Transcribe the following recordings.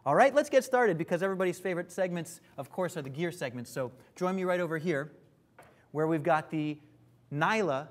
All right, let's get started because everybody's favorite segments, of course, are the gear segments. So join me right over here where we've got the Nila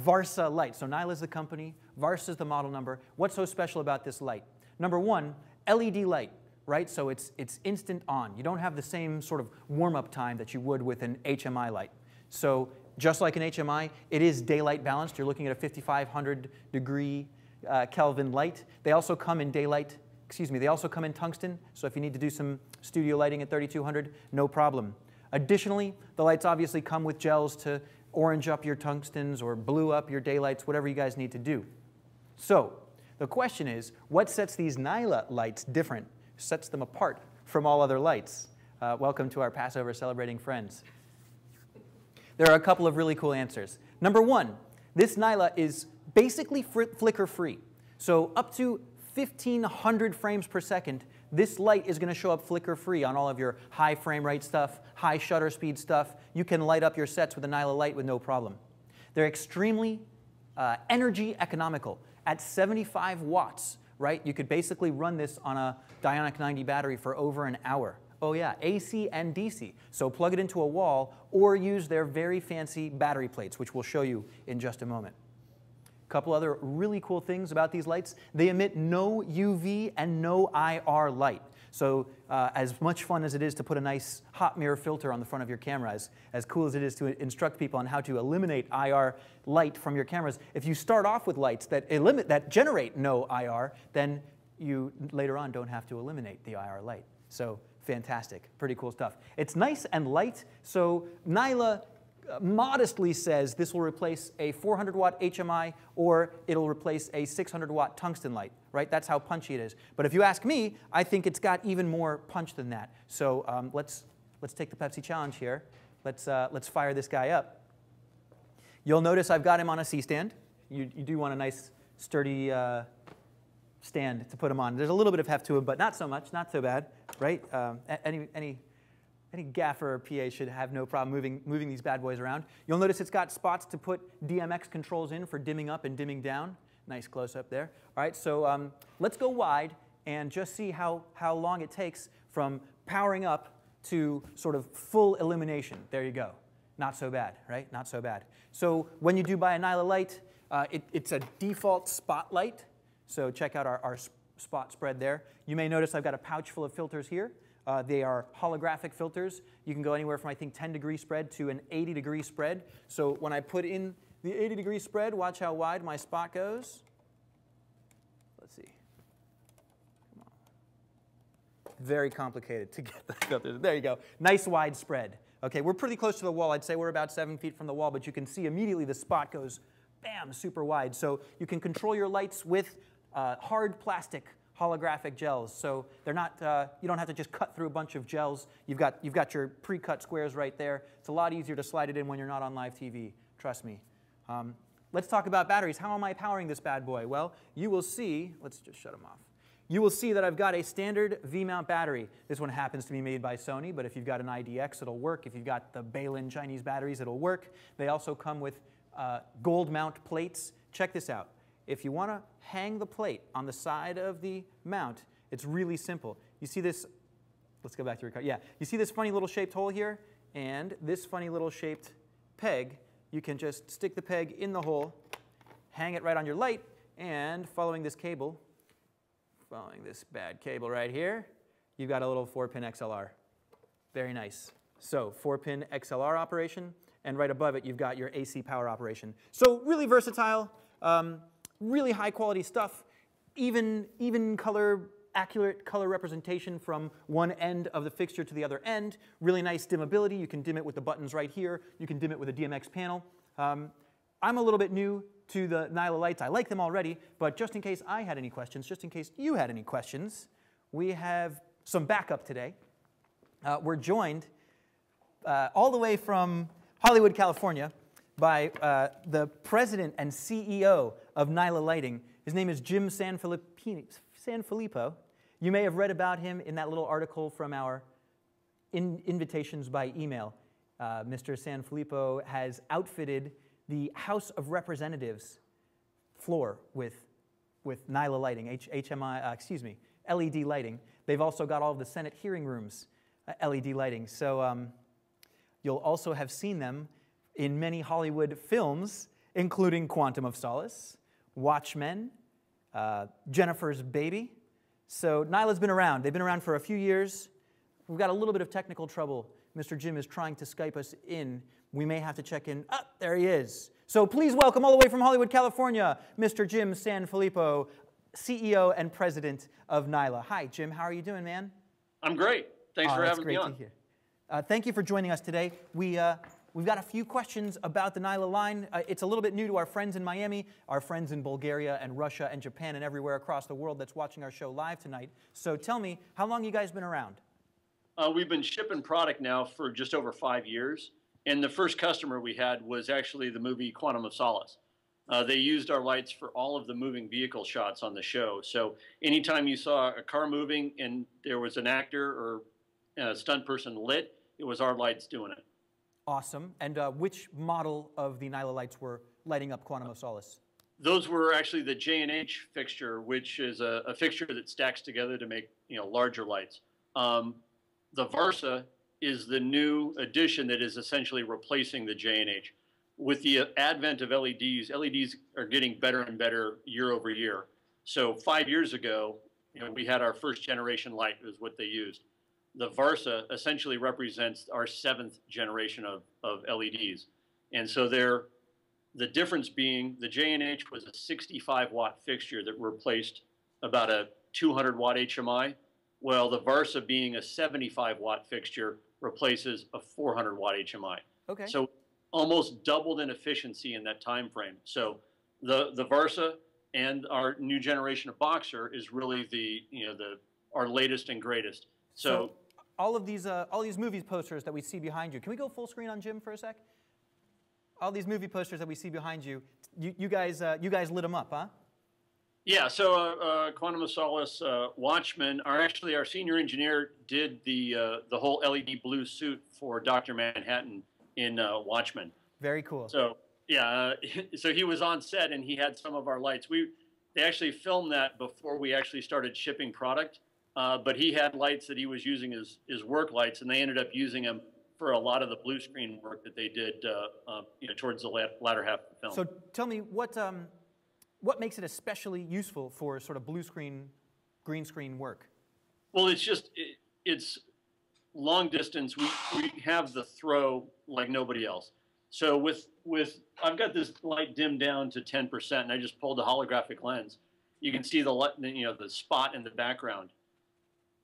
Varsa light. So Nila is the company, Varsa is the model number. What's so special about this light? Number one, LED light, right? So it's instant on. You don't have the same sort of warm-up time that you would with an HMI light. So just like an HMI, it is daylight balanced. You're looking at a 5,500 degree Kelvin light. They also come in they also come in tungsten. So if you need to do some studio lighting at 3,200, no problem. Additionally, the lights obviously come with gels to orange up your tungstens or blue up your daylights, whatever you guys need to do. So the question is, what sets these Nila lights different, sets them apart from all other lights? Welcome to our Passover celebrating friends. There are a couple of really cool answers. Number one, this Nila is basically flicker-free. So up to 1,500 frames per second, this light is going to show up flicker-free on all of your high frame rate stuff, high shutter speed stuff. You can light up your sets with a Nila light with no problem. They're extremely energy economical. At 75 watts, right, you could basically run this on a Dionic 90 battery for over an hour. Oh yeah, AC and DC. So plug it into a wall or use their very fancy battery plates, which we'll show you in just a moment. A couple other really cool things about these lights. They emit no UV and no IR light. So as much fun as it is to put a nice hot mirror filter on the front of your camera, as cool as it is to instruct people on how to eliminate IR light from your cameras, if you start off with lights that generate no IR, then you later on don't have to eliminate the IR light. So fantastic, pretty cool stuff. It's nice and light, so Nila modestly says this will replace a 400-watt HMI or it'll replace a 600-watt tungsten light, right? That's how punchy it is. But if you ask me, I think it's got even more punch than that. So let's take the Pepsi challenge here. Let's fire this guy up. You'll notice I've got him on a C-stand. You do want a nice, sturdy stand to put him on. There's a little bit of heft to him, but not so much, not so bad, right? Any gaffer or PA should have no problem moving these bad boys around. You'll notice it's got spots to put DMX controls in for dimming up and dimming down. Nice close-up there. All right, so let's go wide and just see how long it takes from powering up to sort of full illumination. There you go. Not so bad, right? Not so bad. So when you do buy a Nila light, it's a default spotlight. So check out our spot spread there. You may notice I've got a pouch full of filters here. They are holographic filters. You can go anywhere from, I think, 10-degree spread to an 80-degree spread. So when I put in the 80-degree spread, watch how wide my spot goes. Let's see. Come on. Very complicated to get the filters. There you go. Nice wide spread. Okay, we're pretty close to the wall. I'd say we're about 7 feet from the wall, but you can see immediately the spot goes, bam, super wide. So you can control your lights with hard plastic holographic gels, so they're not. You don't have to just cut through a bunch of gels. You've got your pre-cut squares right there. It's a lot easier to slide it in when you're not on live TV. Trust me. Let's talk about batteries. How am I powering this bad boy? Well, you will see. Let's just shut them off. You will see that I've got a standard V-mount battery. This one happens to be made by Sony, but if you've got an IDX, it'll work. If you've got the Bailin Chinese batteries, it'll work. They also come with gold mount plates. Check this out. If you want to hang the plate on the side of the mount, it's really simple. You see this, let's go back to your card. Yeah, you see this funny little shaped hole here and this funny little shaped peg. You can just stick the peg in the hole, hang it right on your light, and following this bad cable right here, you've got a little 4-pin XLR. Very nice. So 4-pin XLR operation, and right above it you've got your AC power operation. So really versatile. Really high quality stuff, even color, accurate color representation from one end of the fixture to the other end. Really nice dimmability. You can dim it with the buttons right here. You can dim it with a DMX panel. I'm a little bit new to the Nila lights. I like them already, but just in case I had any questions, just in case you had any questions, we have some backup today. We're joined all the way from Hollywood, California, by the president and CEO of Nila Lighting. His name is Jim Sanfilippo. You may have read about him in that little article from our invitations by email. Mr. Sanfilippo has outfitted the House of Representatives floor with Nila lighting, LED lighting. They've also got all of the Senate hearing rooms LED lighting. So you'll also have seen them in many Hollywood films, including Quantum of Solace, Watchmen, Jennifer's Baby. So Nila's been around. They've been around for a few years. We've got a little bit of technical trouble. Mr. Jim is trying to Skype us in. We may have to check in. Ah, there he is. So please welcome all the way from Hollywood, California, Mr. Jim Sanfilippo, CEO and president of Nila. Hi, Jim. How are you doing, man? I'm great. Thanks for having me on. That's great to hear. Thank you for joining us today. We've got a few questions about the Nila line. It's a little bit new to our friends in Miami, our friends in Bulgaria and Russia and Japan and everywhere across the world that's watching our show live tonight. So tell me, how long you guys been around? We've been shipping product now for just over 5 years. And the first customer we had was actually the movie Quantum of Solace. They used our lights for all of the moving vehicle shots on the show. So anytime you saw a car moving and there was an actor or a stunt person lit, it was our lights doing it. Awesome. And which model of the Nila lights were lighting up Quantum of Solace? Those were actually the J&H fixture, which is a fixture that stacks together to make larger lights. The Varsa is the new addition that is essentially replacing the J&H. With the advent of LEDs, LEDs are getting better and better year over year. So 5 years ago, we had our first generation light, is what they used. The Varsa essentially represents our 7th generation of LEDs. And so the difference being the J&H was a 65-watt fixture that replaced about a 200-watt HMI. Well, the Varsa being a 75-watt fixture replaces a 400-watt HMI. Okay. So almost doubled in efficiency in that time frame. So the Varsa and our new generation of Boxer is really our latest and greatest. So all these movie posters that we see behind you. Can we go full screen on Jim for a sec? All these movie posters that we see behind you. You guys lit them up, huh? Yeah. So Quantum of Solace, Watchmen. Our senior engineer did the whole LED blue suit for Dr. Manhattan in Watchmen. Very cool. So yeah, so he was on set and he had some of our lights. They actually filmed that before we actually started shipping product. But he had lights that he was using as work lights, and they ended up using them for a lot of the blue screen work that they did towards the latter half of the film. So tell me, what makes it especially useful for sort of blue screen, green screen work? Well, it's long distance. We have the throw like nobody else. So I've got this light dimmed down to 10%, and I just pulled the holographic lens. You can see the spot in the background.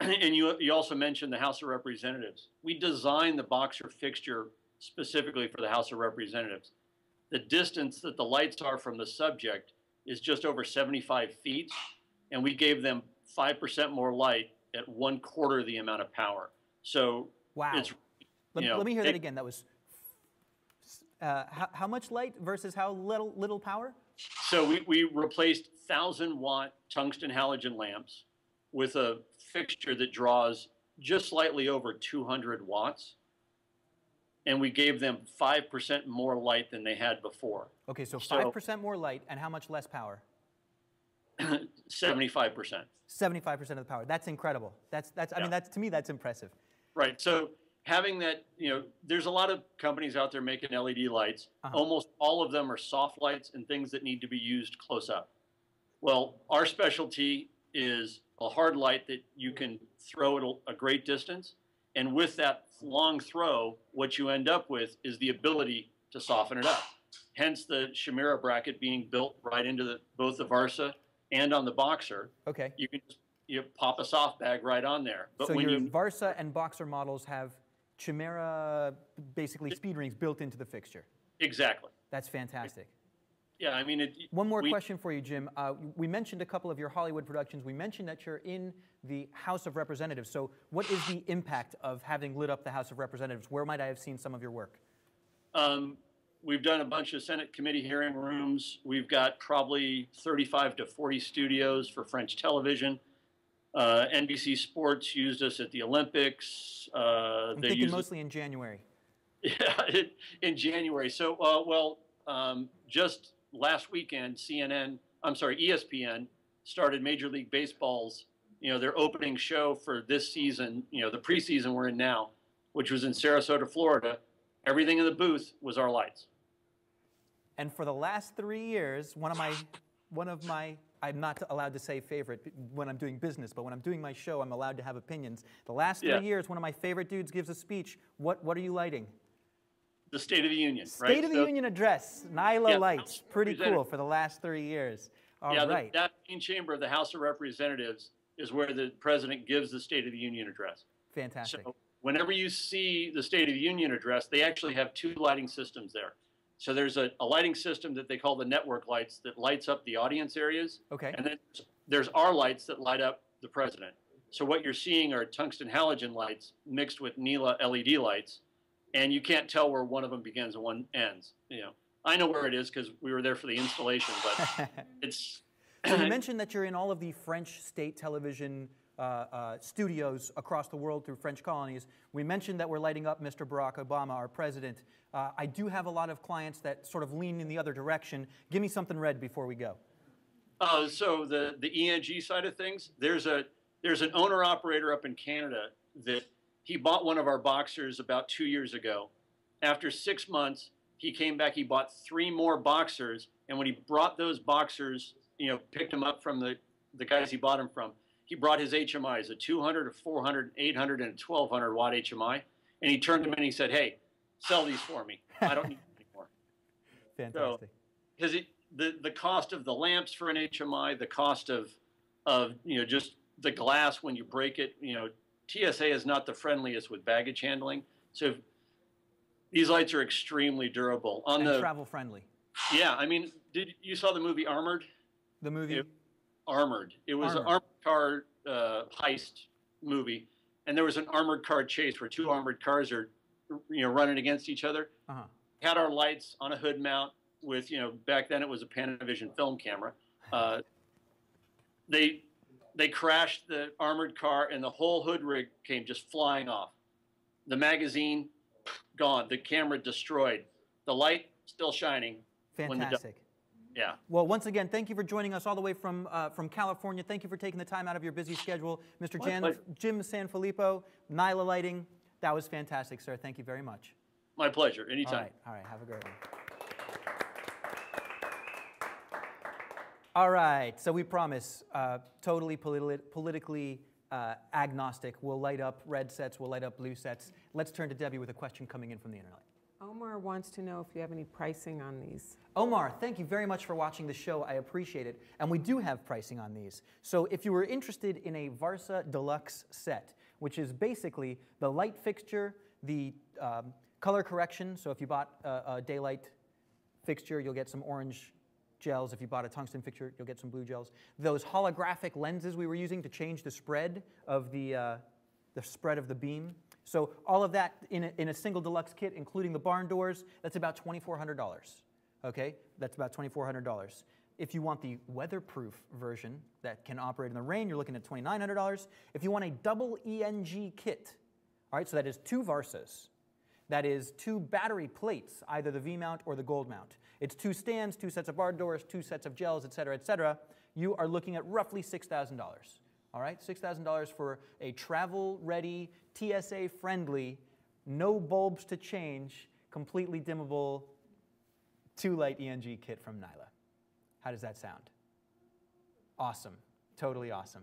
And you also mentioned the House of Representatives. We designed the Boxer fixture specifically for the House of Representatives. The distance that the lights are from the subject is just over 75 feet, and we gave them 5% more light at 1/4 the amount of power. So wow. Let me hear that again. That was how much light versus how little power? So we replaced 1,000-watt tungsten halogen lamps with a fixture that draws just slightly over 200 watts, and we gave them 5% more light than they had before. Okay, so 5% more light, and how much less power? 75%. 75% of the power. That's incredible. I mean, to me, that's impressive. Right. So having that, there's a lot of companies out there making LED lights. Almost all of them are soft lights and things that need to be used close up. Well, our specialty is a hard light that you can throw at a great distance. And with that long throw, what you end up with is the ability to soften it up. Hence the Chimera bracket being built right into both the Varsa and on the Boxer. Okay. You can pop a soft bag right on there. But so your Varsa and Boxer models have Chimera, basically speed rings built into the fixture. Exactly. That's fantastic. Yeah, I mean, one more question for you, Jim. We mentioned a couple of your Hollywood productions. We mentioned that you're in the House of Representatives. So what is the impact of having lit up the House of Representatives? Where might I have seen some of your work? We've done a bunch of Senate committee hearing rooms. We've got probably 35 to 40 studios for French television. NBC Sports used us at the Olympics. I'm thinking mostly in January. Yeah, in January. So, just last weekend, ESPN started Major League Baseball's, their opening show for this season, the preseason we're in now, which was in Sarasota, Florida, everything in the booth was our lights. And for the last 3 years, one of my, I'm not allowed to say favorite when I'm doing business, but when I'm doing my show, I'm allowed to have opinions. The last 3 years, one of my favorite dudes gives a speech. What are you lighting? The State of the Union, right? State of the Union address, Nila lights. Pretty cool for the last 3 years. All right. That main chamber of the House of Representatives is where the president gives the State of the Union address. Fantastic. So whenever you see the State of the Union address, they actually have 2 lighting systems there. So there's a lighting system that they call the network lights that lights up the audience areas. Okay. And then there's our lights that light up the president. So what you're seeing are tungsten halogen lights mixed with Nila LED lights, and you can't tell where one of them begins and one ends. I know where it is because we were there for the installation, but it's... So you mentioned that you're in all of the French state television studios across the world through French colonies. We mentioned that we're lighting up Mr. Barack Obama, our president. I do have a lot of clients that sort of lean in the other direction. Give me something red before we go. So the ENG side of things, there's an owner-operator up in Canada that he bought one of our boxers about 2 years ago. After 6 months, he came back, he bought 3 more boxers, and when he brought those boxers, picked them up from the guys he bought them from, he brought his HMIs, a 200, a 400, 800, and a 1200 watt HMI, and he turned them in and he said, hey, sell these for me. I don't need them anymore. Fantastic. Because the cost of the lamps for an HMI, the cost of just the glass when you break it, TSA is not the friendliest with baggage handling. So these lights are extremely durable. And travel friendly. Yeah, I mean, you saw the movie Armored? The movie? Armored. It was an armored car heist movie, and there was an armored car chase where 2 armored cars are, running against each other. Had our lights on a hood mount with, back then it was a Panavision film camera. They crashed the armored car, and the whole hood rig came just flying off. The magazine, gone. The camera destroyed. The light still shining. Fantastic. Yeah. Well, once again, thank you for joining us all the way from California. Thank you for taking the time out of your busy schedule. Mr. Jim Sanfilippo, Nila Lighting, that was fantastic, sir. Thank you very much. My pleasure. Anytime. All right. Have a great one. All right. So we promise, totally politically agnostic. We'll light up red sets. We'll light up blue sets. Let's turn to Debbie with a question coming in from the internet. Omar wants to know if you have any pricing on these. Omar, thank you very much for watching the show. I appreciate it. And we do have pricing on these. So if you were interested in a Varsa Deluxe set, which is basically the light fixture, the color correction. So if you bought a daylight fixture, you'll get some orange gels. If you bought a tungsten fixture, you'll get some blue gels. Those holographic lenses we were using to change the spread of the beam. So all of that in a single deluxe kit, including the barn doors, that's about $2,400. Okay, that's about $2,400. If you want the weatherproof version that can operate in the rain, you're looking at $2,900. If you want a double ENG kit, all right, so that is 2 Varsas. That is 2 battery plates, either the V-mount or the gold mount. It's 2 stands, 2 sets of barn doors, 2 sets of gels, et cetera, et cetera. You are looking at roughly $6,000. All right, $6,000 for a travel-ready, TSA-friendly, no bulbs to change, completely dimmable 2-light ENG kit from Nila. How does that sound? Awesome. Totally awesome.